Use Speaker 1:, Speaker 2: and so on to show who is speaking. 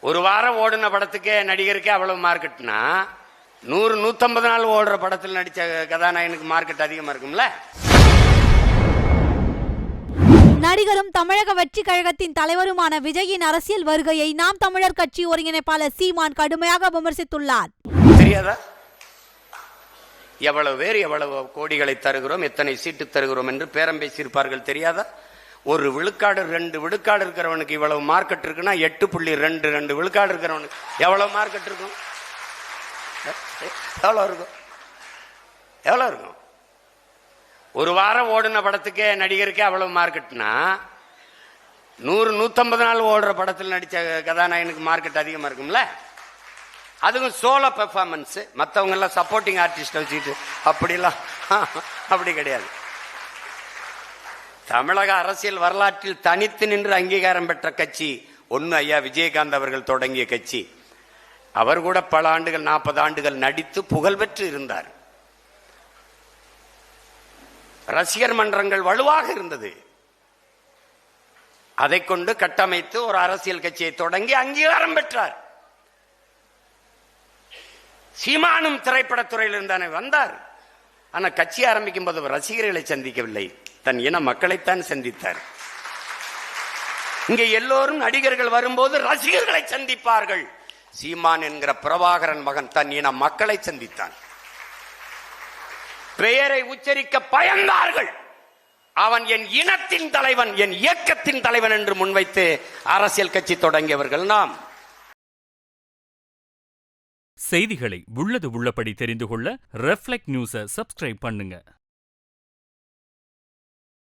Speaker 1: ஒரு வாரம் ஓடின படத்துக்கே நடிகருக்கே அவ்வளவு மார்க்கெட்னா 100-150 நாள் ஓடுற படத்தில் நடிச்ச கதாநாயகனுக்கு மார்க்கெட் அதிகமா இருக்கும்ல.
Speaker 2: நடிகரும் தமிழக வெற்றி கழகத்தின் தலைவருமான விஜயின் அரசியல் வருகையை நாம் தமிழர் கட்சி ஒருங்கிணைப்பாளர் சீமான் கடுமையாக விமர்சித்துள்ளார்.
Speaker 1: தெரியாதா? எவ்வளவு பேர் எவ்வளவு கோடிகளை தருகிறோம், எத்தனை சீட்டு தருகிறோம் என்று பேரம் பேசியிருப்பார்கள். தெரியாதா? ஒரு விழுக்காடு 2 விழுக்காடு இருக்கிறவனுக்கு இவ்வளவு மார்க்கெட் இருக்குன்னா 8.22 விழுக்காடு இருக்கிறவனுக்கு எவ்வளவு மார்க்கெட் இருக்கும்? எவ்வளவு இருக்கும்? எவ்வளவு இருக்கும்? ஒரு வாரம் ஓடின படத்துக்கே நடிகருக்கே அவ்வளவு மார்க்கெட்னா 100-150 நாள் ஓடுற படத்தில் நடிச்ச கதாநாயகனுக்கு மார்க்கெட் அதிகமா இருக்கும்ல. அதுவும் சோலோ பெர்ஃபார்மன்ஸ், மற்றவங்க எல்லாம் சப்போர்ட்டிங் ஆர்டிஸ்ட் வச்சுட்டு அப்படிலாம் அப்படி கிடையாது. தமிழக அரசியல் வரலாற்றில் தனித்து நின்று அங்கீகாரம் பெற்ற கட்சி ஒன்னு ஐயா விஜயகாந்த் அவர்கள் தொடங்கிய கட்சி. அவர் கூட பல ஆண்டுகள் 40 ஆண்டுகள் நடித்து புகழ் பெற்று இருந்தார். ரசிகர் மன்றங்கள் வலுவாக இருந்தது. அதை கொண்டு கட்டமைத்து ஒரு அரசியல் கட்சியை தொடங்கி அங்கீகாரம் பெற்றார். சீமானும் திரைப்படத்துறையில் இருந்தானே வந்தார். ஆனா கட்சி ஆரம்பிக்கும் போது ரசிகர்களை சந்திக்கவில்லை, தன் இன மக்களைத்தான் சந்தித்தார். இங்கே எல்லோரும் நடிகர்கள் வரும்போது ரசிகர்களை சந்திப்பார்கள். சீமான் என்கிற பிரபாகரன் மகன் தன் இன மக்களை சந்தித்தான். பெயரை உச்சரிக்க பயந்தார்கள். அவன் என் இனத்தின் தலைவன், என் இயக்கத்தின் தலைவன் என்று முன்வைத்து அரசியல் கட்சி தொடங்கியவர்கள் நாம்.
Speaker 3: செய்திகளை உள்ளது உள்ளபடி தெரிந்து கொள்ள ரெஃப்ளெக்ட் நியூஸை சப்ஸ்கிரைப் பண்ணுங்க.